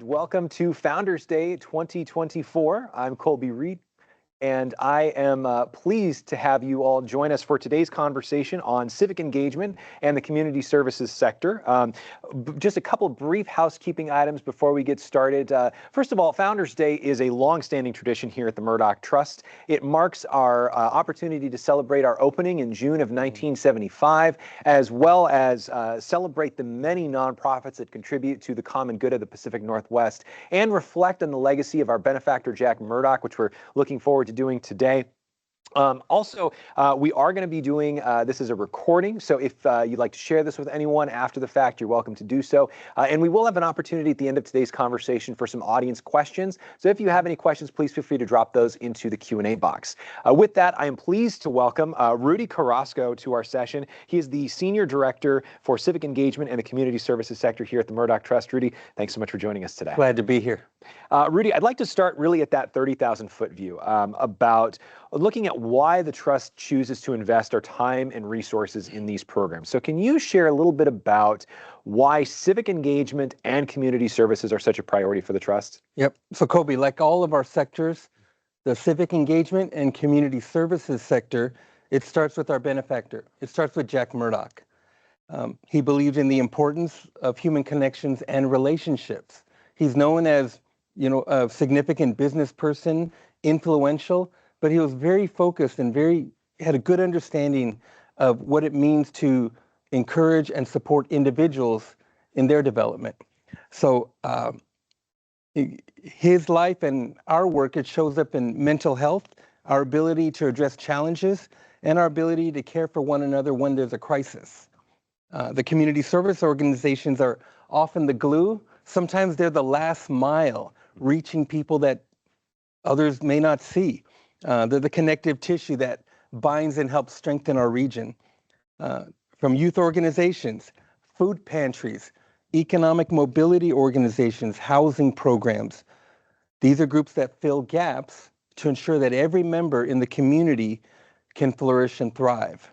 Welcome to Founders Day 2024. I'm Colby Reed, and I am pleased to have you all join us for today's conversation on civic engagement and the community services sector. Just a couple brief housekeeping items before we get started. First of all, Founders Day is a long-standing tradition here at the Murdoch Trust. It marks our opportunity to celebrate our opening in June of 1975, as well as celebrate the many nonprofits that contribute to the common good of the Pacific Northwest, and reflect on the legacy of our benefactor, Jack Murdoch, which we're looking forward to doing today. We are going to be doing this as a recording, so if you'd like to share this with anyone after the fact, you're welcome to do so. And we will have an opportunity at the end of today's conversation for some audience questions. So if you have any questions, please feel free to drop those into the Q&A box. With that, I am pleased to welcome Rudy Carrasco to our session. He is the Senior Director for Civic Engagement and the Community Services Sector here at the Murdoch Trust. Rudy, thanks so much for joining us today. Glad to be here. Rudy, I'd like to start really at that 30,000-foot view about looking at why the Trust chooses to invest our time and resources in these programs. So can you share a little bit about why civic engagement and community services are such a priority for the Trust? Yep. So Kobe, like all of our sectors, the civic engagement and community services sector, it starts with our benefactor. It starts with Jack Murdoch. He believed in the importance of human connections and relationships. He's known as, a significant business person, influential, but he was very focused and had a good understanding of what it means to encourage and support individuals in their development. So his life and our work, it shows up in mental health, our ability to address challenges, and our ability to care for one another when there's a crisis. The community service organizations are often the glue. Sometimes they're the last mile, reaching people that others may not see. They're the connective tissue that binds and helps strengthen our region. From youth organizations, food pantries, economic mobility organizations, housing programs. These are groups that fill gaps to ensure that every member in the community can flourish and thrive.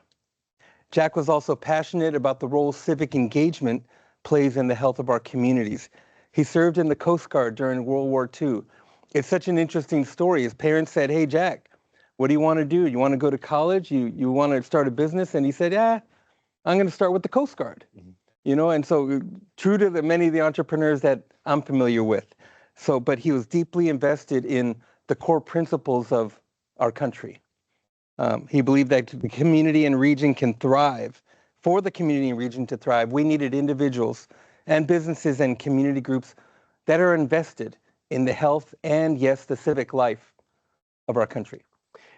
Jack was also passionate about the role civic engagement plays in the health of our communities. He served in the Coast Guard during World War II. It's such an interesting story. His parents said, "Hey, Jack, what do you want to do? You want to go to college? You want to start a business?" And he said, "Yeah, I'm going to start with the Coast Guard." And so true to many of the entrepreneurs that I'm familiar with. But he was deeply invested in the core principles of our country. He believed that the community and region can thrive. For the community and region to thrive, we needed individuals and businesses and community groups that are invested in the health and, yes, the civic life of our country.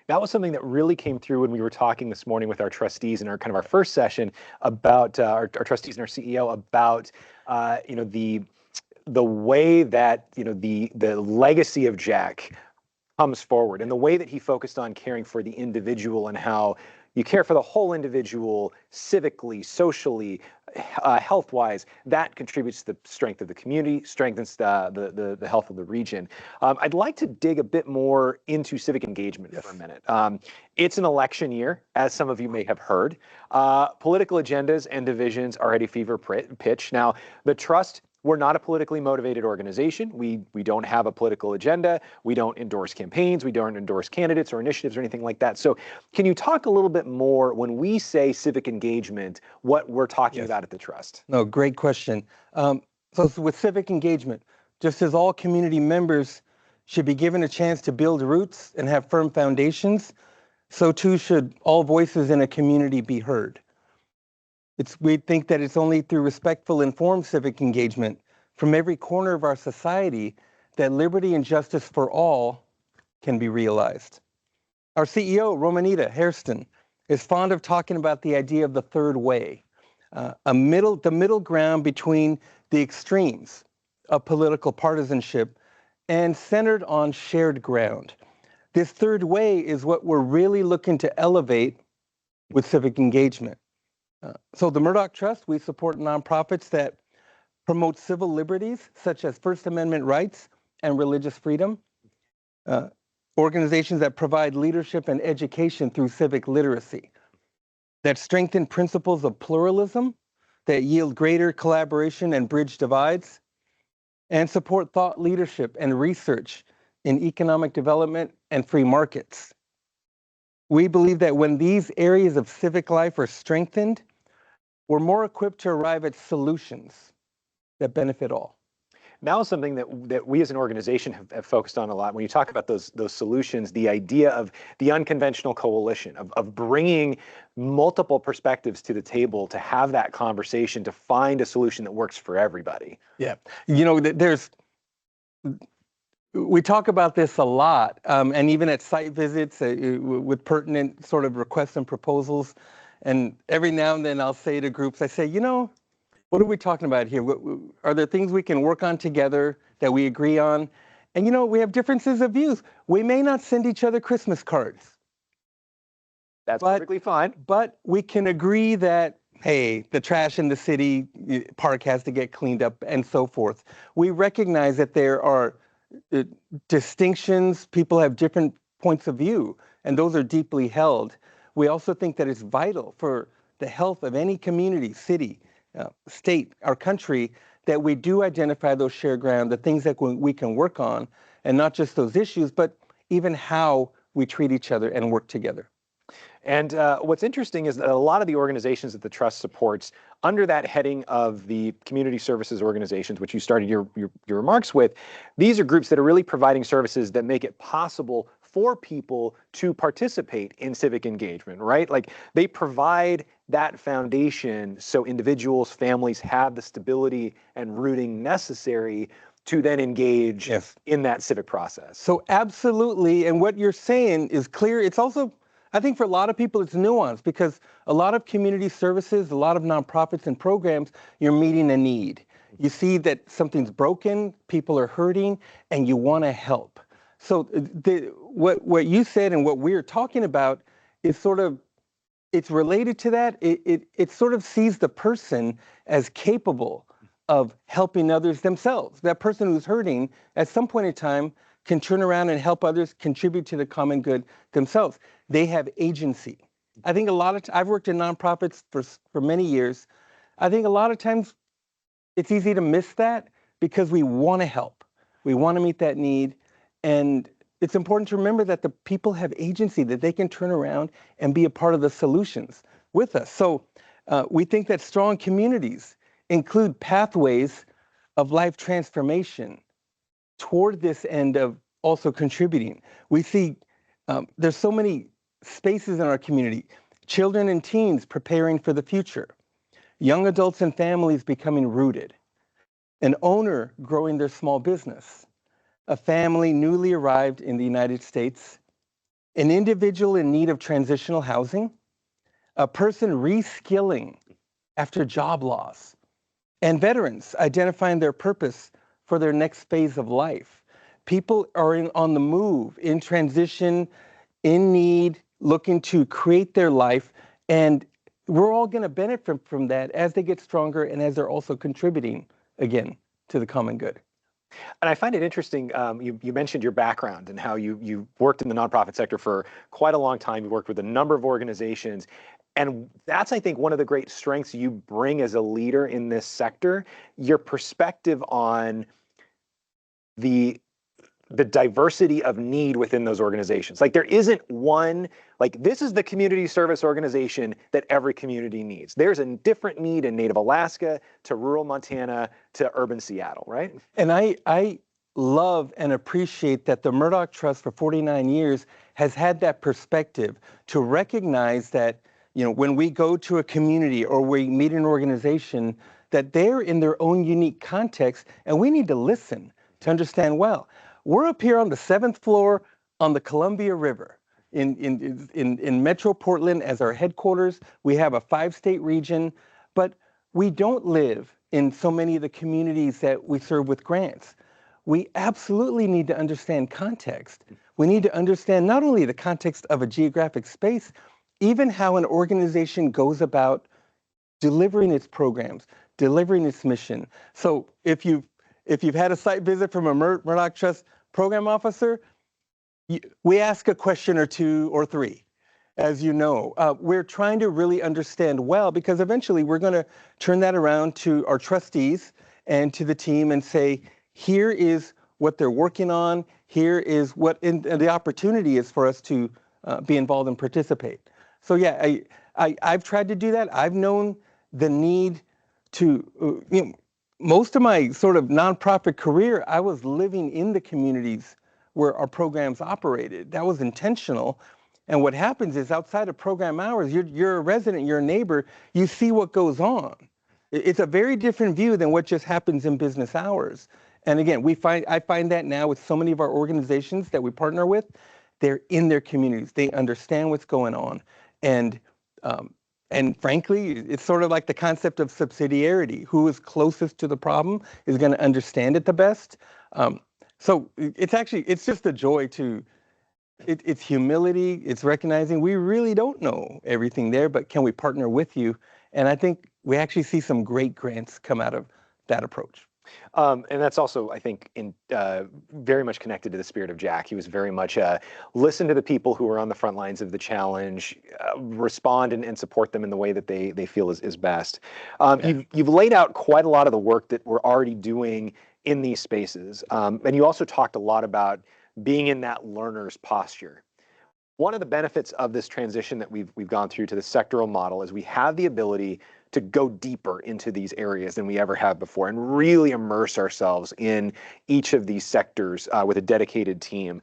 That was something that really came through when we were talking this morning with our trustees in our first session about our trustees and our CEO about the way that the legacy of Jack comes forward and the way that he focused on caring for the individual and how you care for the whole individual civically, socially, health-wise. That contributes to the strength of the community, strengthens the health of the region. I'd like to dig a bit more into civic engagement for a minute. It's an election year, as some of you may have heard. Political agendas and divisions are at a fever pitch. Now, the Trust, we're not a politically motivated organization. We don't have a political agenda. We don't endorse campaigns. We don't endorse candidates or initiatives or anything like that. So can you talk a little bit more when we say civic engagement, what we're talking about at the Trust? No, great question. So with civic engagement, just as all community members should be given a chance to build roots and have firm foundations, so too should all voices in a community be heard. We think that it's only through respectful, informed civic engagement from every corner of our society that liberty and justice for all can be realized. Our CEO, Romanita Hairston, is fond of talking about the idea of the third way, the middle ground between the extremes of political partisanship and centered on shared ground. This third way is what we're really looking to elevate with civic engagement. So the Murdoch Trust, we support nonprofits that promote civil liberties, such as First Amendment rights and religious freedom. Organizations that provide leadership and education through civic literacy, that strengthen principles of pluralism, that yield greater collaboration and bridge divides. and support thought leadership and research in economic development and free markets. We believe that when these areas of civic life are strengthened, we're more equipped to arrive at solutions that benefit all. Now, something that we as an organization have focused on a lot, when you talk about those solutions, the idea of the unconventional coalition, of bringing multiple perspectives to the table to have that conversation, to find a solution that works for everybody. Yeah, we talk about this a lot, and even at site visits with pertinent sort of requests and proposals. And every now and then I'll say to groups, I say, what are we talking about here? Are there things we can work on together that we agree on? And we have differences of views. We may not send each other Christmas cards. That's perfectly fine. But we can agree that, hey, the trash in the city park has to get cleaned up and so forth. We recognize that there are distinctions. People have different points of view, and those are deeply held. We also think that it's vital for the health of any community, city, state, our country, that we do identify those shared ground, the things that we can work on, and not just those issues, but even how we treat each other and work together. And what's interesting is that a lot of the organizations that the Trust supports, under that heading of the community services organizations, which you started your remarks with, these are groups that are really providing services that make it possible for people to participate in civic engagement, right? Like, they provide that foundation so individuals, families have the stability and rooting necessary to then engage in that civic process. So absolutely, and what you're saying is clear. It's also, I think for a lot of people, it's nuanced, because a lot of community services, a lot of nonprofits and programs, you're meeting a need. You see that something's broken, people are hurting, and you want to help. So what you said and what we're talking about is sort of, it's related to that. It sort of sees the person as capable of helping others themselves. That person who's hurting at some point in time can turn around and help others, contribute to the common good themselves. They have agency. I think a lot of I've worked in nonprofits for many years. I think a lot of times it's easy to miss that because we want to help. We want to meet that need. And it's important to remember that the people have agency, that they can turn around and be a part of the solutions with us. So we think that strong communities include pathways of life transformation toward this end of also contributing. We see there's so many spaces in our community: children and teens preparing for the future, young adults and families becoming rooted, an owner growing their small business, a family newly arrived in the United States, an individual in need of transitional housing, a person reskilling after job loss, and veterans identifying their purpose for their next phase of life. People are on the move, in transition, in need, looking to create their life, and we're all going to benefit from that as they get stronger and as they're also contributing, again, to the common good. And I find it interesting, you mentioned your background and how you worked in the nonprofit sector for quite a long time. You worked with a number of organizations. And that's, I think, one of the great strengths you bring as a leader in this sector, your perspective on the diversity of need within those organizations. Like, there isn't one, like, this is the community service organization that every community needs. There's a different need in Native Alaska to rural Montana to urban Seattle, right? And I love and appreciate that the Murdoch Trust for 49 years has had that perspective to recognize that, when we go to a community or we meet an organization, that they're in their own unique context, and we need to listen to understand well. We're up here on the 7th floor on the Columbia River in Metro Portland as our headquarters. We have a 5-state region, but we don't live in so many of the communities that we serve with grants. We absolutely need to understand context. We need to understand not only the context of a geographic space, even how an organization goes about delivering its programs, delivering its mission. So if you've had a site visit from a Murdoch Trust program officer, we ask a question or two or three, as you know. We're trying to really understand well, because eventually we're going to turn that around to our trustees and to the team and say, here is what they're working on. Here is what the opportunity is for us to be involved and participate. So yeah, I've tried to do that. I've known the need to, most of my sort of nonprofit career, I was living in the communities where our programs operated. That was intentional. And what happens is outside of program hours, you're a resident, you're a neighbor, you see what goes on. It's a very different view than what just happens in business hours. And again, I find that now with so many of our organizations that we partner with, they're in their communities. They understand what's going on. And frankly, it's sort of like the concept of subsidiarity. Who is closest to the problem is going to understand it the best. So it's just a joy to, it's humility, it's recognizing we really don't know everything there, but can we partner with you? And I think we actually see some great grants come out of that approach. And that's also, I think, very much connected to the spirit of Jack. He was very much listen to the people who are on the front lines of the challenge, respond and support them in the way that they feel is best. You've laid out quite a lot of the work that we're already doing in these spaces. And you also talked a lot about being in that learner's posture. One of the benefits of this transition that we've gone through to the sectoral model is we have the ability to go deeper into these areas than we ever have before and really immerse ourselves in each of these sectors with a dedicated team.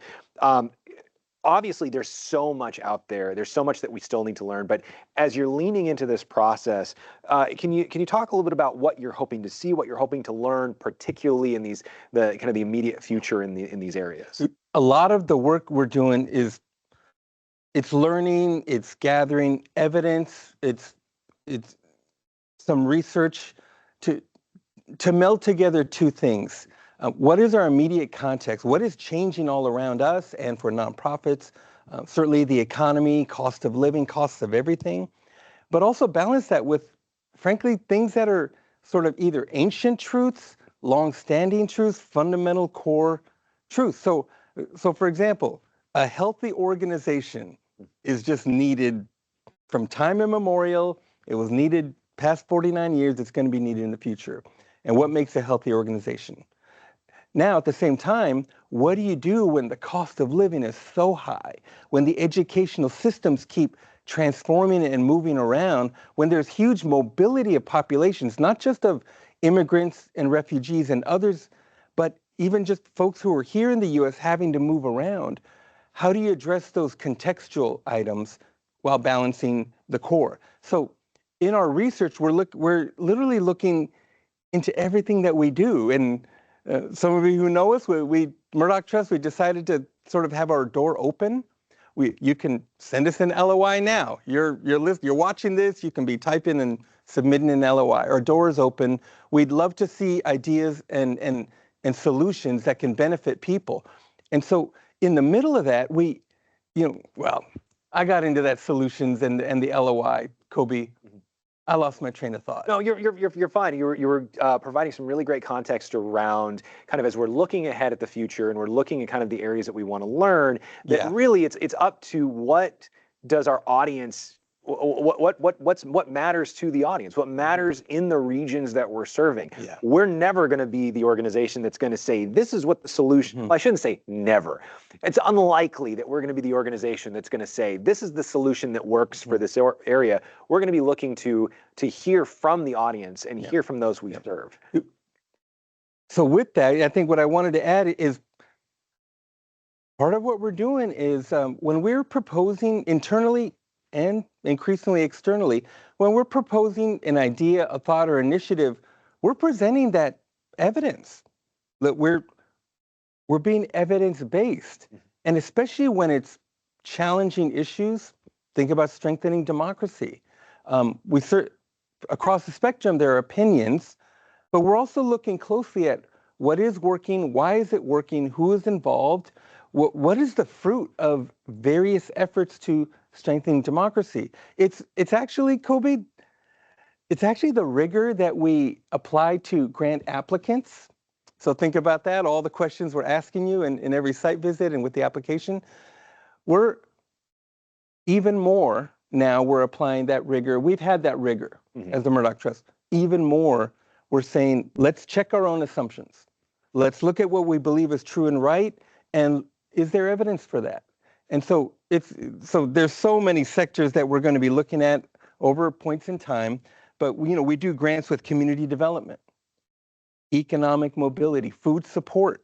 Obviously, there's so much out there. There's so much that we still need to learn. But as you're leaning into this process, can you talk a little bit about what you're hoping to see, what you're hoping to learn, particularly in the kind of the immediate future in these areas? A lot of the work we're doing is it's learning, it's gathering evidence, it's some research to meld together two things. What is our immediate context? What is changing all around us and for nonprofits? Certainly the economy, cost of living, costs of everything, but also balance that with, frankly, things that are sort of either ancient truths, long-standing truths, fundamental core truths. So for example, a healthy organization is just needed from time immemorial. It was needed past 49 years, it's going to be needed in the future. And what makes a healthy organization? Now, at the same time, what do you do when the cost of living is so high, when the educational systems keep transforming and moving around, when there's huge mobility of populations, not just of immigrants and refugees and others, but even just folks who are here in the US having to move around? How do you address those contextual items while balancing the core? So in our research, we're literally looking into everything that we do. And some of you who know us, Murdoch Trust, we decided to sort of have our door open. You can send us an LOI now. You're watching this, you can be typing and submitting an LOI. Our door is open. We'd love to see ideas and solutions that can benefit people. And so in the middle of that, I got into that solutions and the LOI, Kobe. I lost my train of thought. No, you're fine. You were providing some really great context around kind of as we're looking ahead at the future and we're looking at kind of the areas that we want to learn. That really it's up to what does our audience. What matters to the audience? What matters in the regions that we're serving? Yeah. We're never going to be the organization that's going to say this is what the solution. Well, I shouldn't say never. It's unlikely that we're going to be the organization that's going to say this is the solution that works for this area. We're going to be looking to hear from the audience and hear from those we serve. So with that, I think what I wanted to add is part of what we're doing is when we're proposing internally and increasingly externally, when we're proposing an idea, a thought, or initiative, we're presenting that evidence, that we're being evidence-based. And especially when it's challenging issues, think about strengthening democracy. Across the spectrum, there are opinions, but we're also looking closely at what is working, why is it working, who is involved, what is the fruit of various efforts to strengthening democracy. It's actually, Kobe, it's actually the rigor that we apply to grant applicants. So think about that, all the questions we're asking you in every site visit and with the application. We're even more now, we're applying that rigor. We've had that rigor as the Murdoch Trust. Even more, we're saying, let's check our own assumptions. Let's look at what we believe is true and right, and is there evidence for that? And so there's so many sectors that we're going to be looking at over points in time, but we do grants with community development, economic mobility, food support,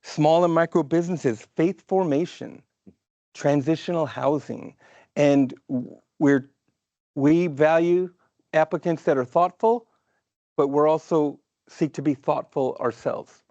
small and micro businesses, faith formation, transitional housing, and we value applicants that are thoughtful, but we're also seek to be thoughtful ourselves.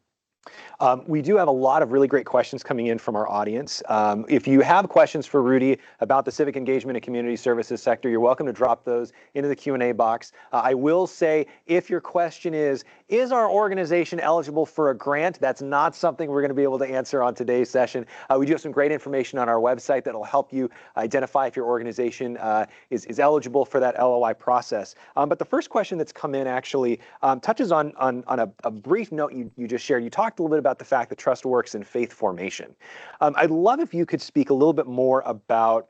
We do have a lot of really great questions coming in from our audience. If you have questions for Rudy about the civic engagement and community services sector, you're welcome to drop those into the Q&A box. I will say, if your question is our organization eligible for a grant? That's not something we're going to be able to answer on today's session. We do have some great information on our website that will help you identify if your organization is eligible for that LOI process. But the first question that's come in actually touches on a brief note you just shared. You talked a little bit about the fact that trust works in faith formation. I'd love if you could speak a little bit more about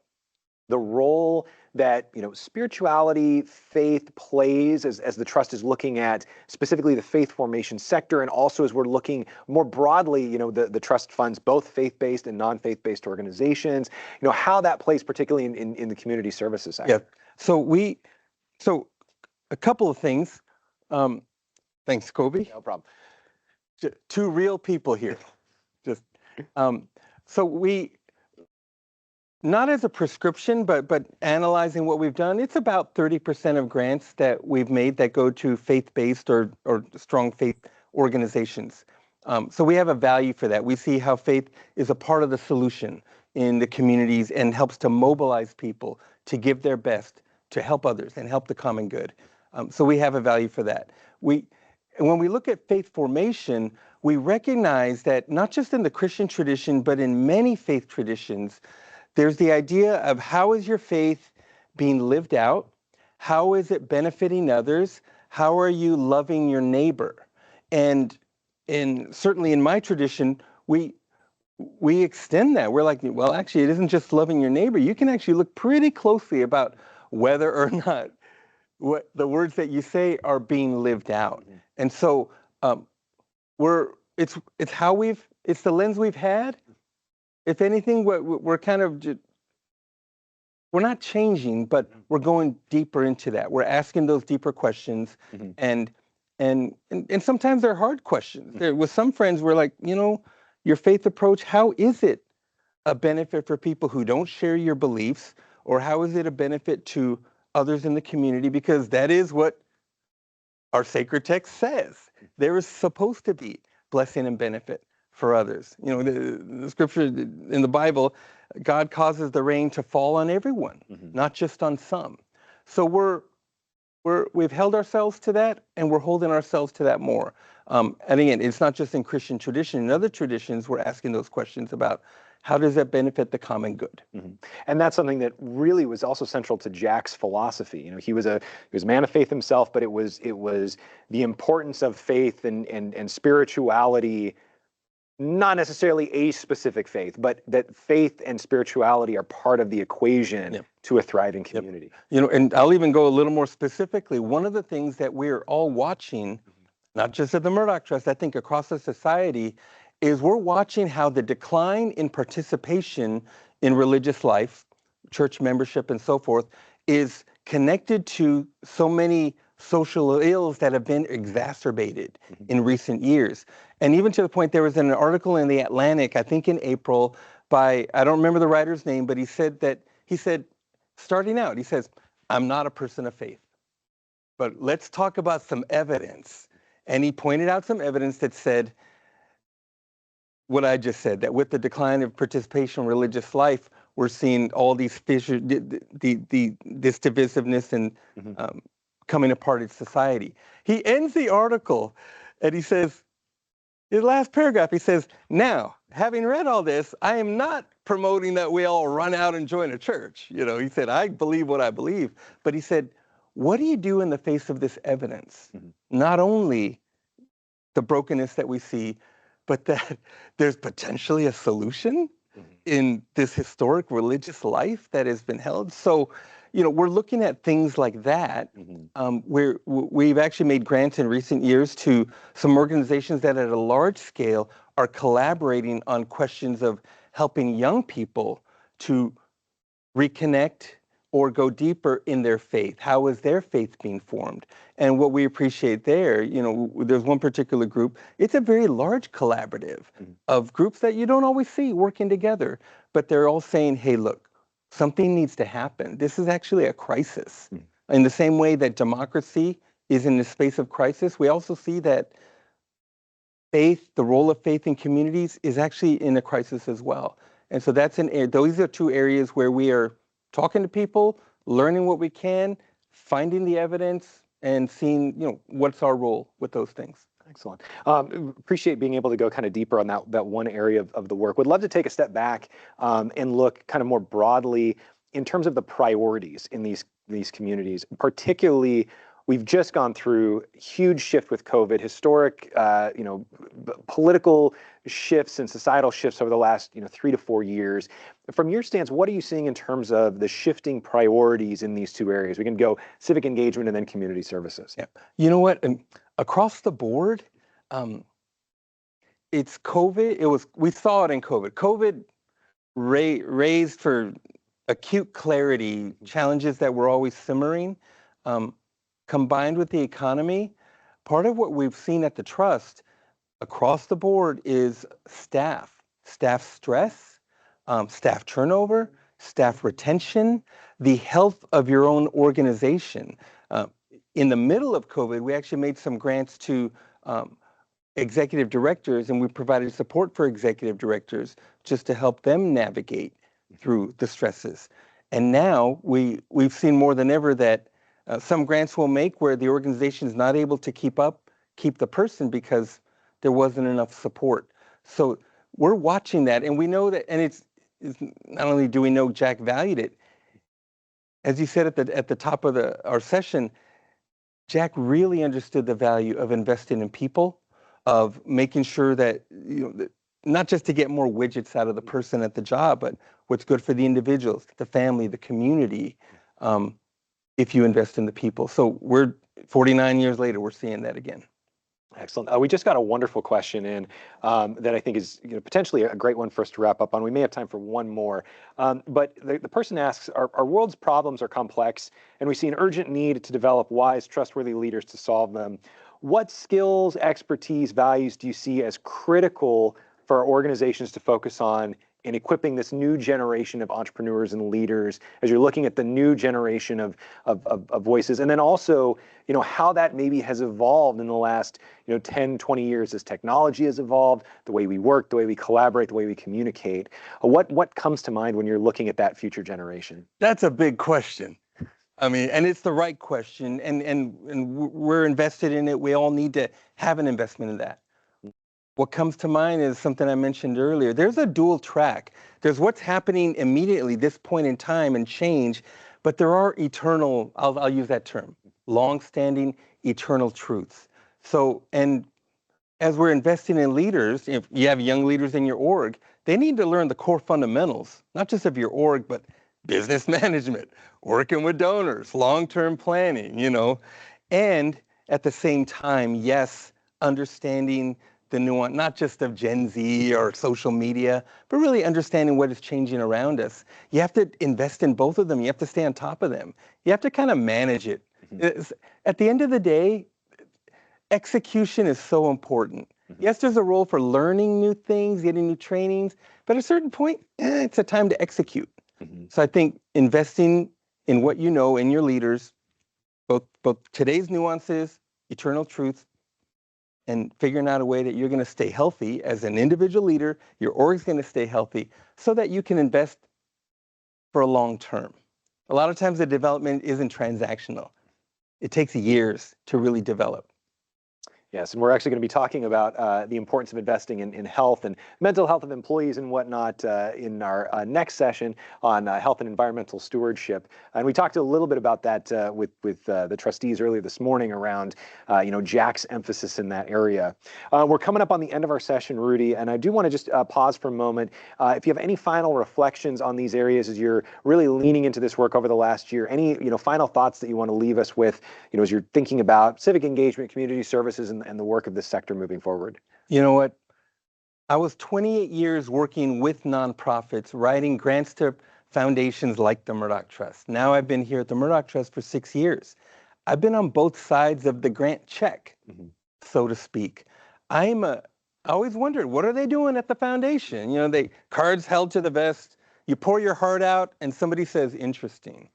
the role that spirituality, faith plays as the trust is looking at specifically the faith formation sector, and also as we're looking more broadly, the trust funds both faith-based and non-faith-based organizations. How that plays particularly in the community services sector. Yeah. So a couple of things. Thanks, Kobe. No problem. Two real people here. Just so we, not as a prescription, but analyzing what we've done, it's about 30% of grants that we've made that go to faith-based or strong faith organizations. So we have a value for that. We see how faith is a part of the solution in the communities and helps to mobilize people to give their best to help others and help the common good. So we have a value for that. And when we look at faith formation, we recognize that not just in the Christian tradition, but in many faith traditions, there's the idea of how is your faith being lived out? How is it benefiting others? How are you loving your neighbor? And certainly in my tradition, we extend that. We're like, well, actually, it isn't just loving your neighbor. You can actually look pretty closely about whether or not what the words that you say are being lived out. Mm-hmm. And so it's the lens we've had. If anything, we're kind of we're not changing, but we're going deeper into that. We're asking those deeper questions, mm-hmm. and sometimes they're hard questions. Mm-hmm. With some friends, we're like, your faith approach, how is it a benefit for people who don't share your beliefs, or how is it a benefit to others in the community? Because that is what our sacred text says. There is supposed to be blessing and benefit for others. The scripture in the Bible, God causes the rain to fall on everyone, mm-hmm. not just on some. So we've held ourselves to that, and we're holding ourselves to that more. And again, it's not just in Christian tradition. In other traditions, we're asking those questions about how does that benefit the common good? Mm-hmm. And that's something that really was also central to Jack's philosophy. He was a man of faith himself, but it was the importance of faith and spirituality, not necessarily a specific faith, but that faith and spirituality are part of the equation yep. to a thriving community. Yep. And I'll even go a little more specifically. One of the things that we're all watching, not just at the Murdoch Trust, I think across the society, is we're watching how the decline in participation in religious life, church membership and so forth, is connected to so many social ills that have been exacerbated mm-hmm. in recent years. And even to the point, there was an article in The Atlantic, I think in April, by, I don't remember the writer's name, but he said, starting out, he says, I'm not a person of faith, but let's talk about some evidence. And he pointed out some evidence that said, what I just said, that with the decline of participation in religious life, we're seeing all these fissures, this divisiveness and mm-hmm. Coming apart in society. He ends the article and he says, his last paragraph, he says, now, having read all this, I am not promoting that we all run out and join a church. He said, I believe what I believe. But he said, what do you do in the face of this evidence? Mm-hmm. Not only the brokenness that we see, but that there's potentially a solution mm-hmm. in this historic religious life that has been held. So we're looking at things like that, Mhm. where we've actually made grants in recent years to some organizations that at a large scale are collaborating on questions of helping young people to reconnect or go deeper in their faith. How is their faith being formed? And what we appreciate there, there's one particular group, it's a very large collaborative Mhm. of groups that you don't always see working together, but they're all saying, hey, look, something needs to happen. This is actually a crisis. Mhm. In the same way that democracy is in the space of crisis, we also see that faith, the role of faith in communities is actually in a crisis as well. And so those are two areas where we are talking to people, learning what we can, finding the evidence, and seeing, what's our role with those things. Excellent. Appreciate being able to go kind of deeper on that one area of the work. Would love to take a step back and look kind of more broadly in terms of the priorities in these communities. Particularly, we've just gone through huge shift with COVID, historic, political shifts and societal shifts over the last 3 to 4 years. From your stance, what are you seeing in terms of the shifting priorities in these two areas? We can go civic engagement and then community services. Yeah. You know what? Across the board, um, it's COVID. We saw it in COVID. COVID raised for acute clarity challenges that were always simmering, um, combined with the economy. Part of what we've seen at the trust across the board is staff stress, staff turnover, staff retention, the health of your own organization. Uh, in the middle of COVID, we actually made some grants to executive directors, and we provided support for executive directors just to help them navigate through the stresses. And now we've seen more than ever that some grants will make where the organization is not able to keep the person because there wasn't enough support. So we're watching that, and we know that, and it's not only do we know Jack valued it, as you said at the top of our session, Jack really understood the value of investing in people, of making sure that, not just to get more widgets out of the person at the job, but what's good for the individuals, the family, the community, if you invest in the people. So we're 49 years later, we're seeing that again. Excellent. We just got a wonderful question in that I think is potentially a great one for us to wrap up on. We may have time for one more. But the person asks, our world's problems are complex, and we see an urgent need to develop wise, trustworthy leaders to solve them. What skills, expertise, values do you see as critical for our organizations to focus on in equipping this new generation of entrepreneurs and leaders as you're looking at the new generation of voices? And then also, how that maybe has evolved in the last 10, 20 years as technology has evolved, the way we work, the way we collaborate, the way we communicate. What comes to mind when you're looking at that future generation? That's a big question. I mean, and it's the right question, and we're invested in it. We all need to have an investment in that. What comes to mind is something I mentioned earlier. There's a dual track. There's what's happening immediately, this point in time and change, but there are eternal, I'll use that term, long-standing eternal truths. So, and as we're investing in leaders, if you have young leaders in your org, they need to learn the core fundamentals, not just of your org, but business management, working with donors, long-term planning, and at the same time, yes, understanding the nuance, not just of Gen Z or social media, but really understanding what is changing around us. You have to invest in both of them. You have to stay on top of them. You have to kind of manage it. At the end of the day, execution is so important. Yes, there's a role for learning new things, getting new trainings, but at a certain point, it's a time to execute. So I think investing in what you know in your leaders, both today's nuances, eternal truths, and figuring out a way that you're going to stay healthy as an individual leader, your org's going to stay healthy so that you can invest for a long term. A lot of times the development isn't transactional. It takes years to really develop. Yes, and we're actually going to be talking about the importance of investing in health and mental health of employees and whatnot in our next session on health and environmental stewardship. And we talked a little bit about that with the trustees earlier this morning around Jack's emphasis in that area. We're coming up on the end of our session, Rudy, and I do want to just pause for a moment. If you have any final reflections on these areas as you're really leaning into this work over the last year, any final thoughts that you want to leave us with, as you're thinking about civic engagement, community services, and the work of this sector moving forward? You know what? I was 28 years working with nonprofits, writing grants to foundations like the Murdoch Trust. Now I've been here at the Murdoch Trust for 6 years. I've been on both sides of the grant check, so to speak. I always wondered, what are they doing at the foundation? They cards held to the vest, you pour your heart out, and somebody says, interesting.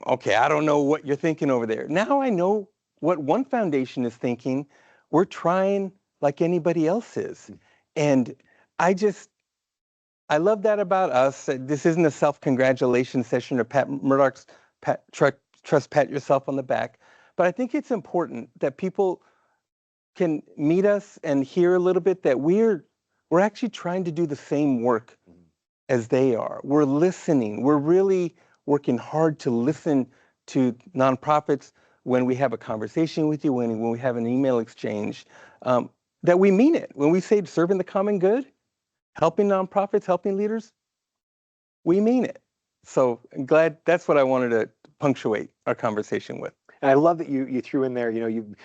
Okay, I don't know what you're thinking over there. Now I know what one foundation is thinking. We're trying like anybody else is. And I love that about us. This isn't a self-congratulation session or pat Murdoch's trust pat yourself on the back. But I think it's important that people can meet us and hear a little bit that we're actually trying to do the same work as they are. We're listening. We're really working hard to listen to nonprofits when we have a conversation with you, when we have an email exchange, that we mean it. When we say serving the common good, helping nonprofits, helping leaders, we mean it. So I'm glad that's what I wanted to punctuate our conversation with. And I love that you threw in there, you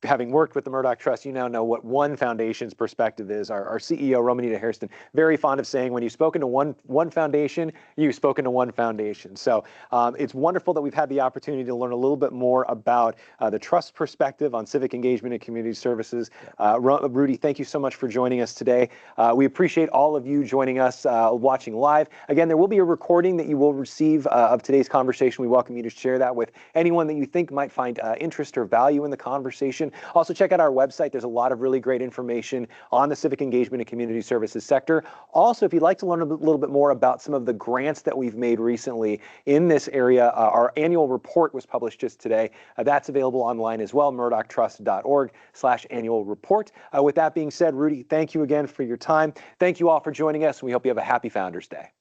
having worked with the Murdoch Trust, you now know what one foundation's perspective is. Our CEO, Romanita Hairston, very fond of saying, when you've spoken to one foundation, you've spoken to one foundation. So it's wonderful that we've had the opportunity to learn a little bit more about the Trust perspective on civic engagement and community services. Rudy, thank you so much for joining us today. We appreciate all of you joining us, watching live. Again, there will be a recording that you will receive of today's conversation. We welcome you to share that with anyone that you think might find interest or value in the conversation. Also, check out our website. There's a lot of really great information on the civic engagement and community services sector. Also, if you'd like to learn a little bit more about some of the grants that we've made recently in this area, our annual report was published just today. That's available online as well, murdochtrust.org/annual report. With that being said, Rudy, thank you again for your time. Thank you all for joining us, and we hope you have a happy Founders Day.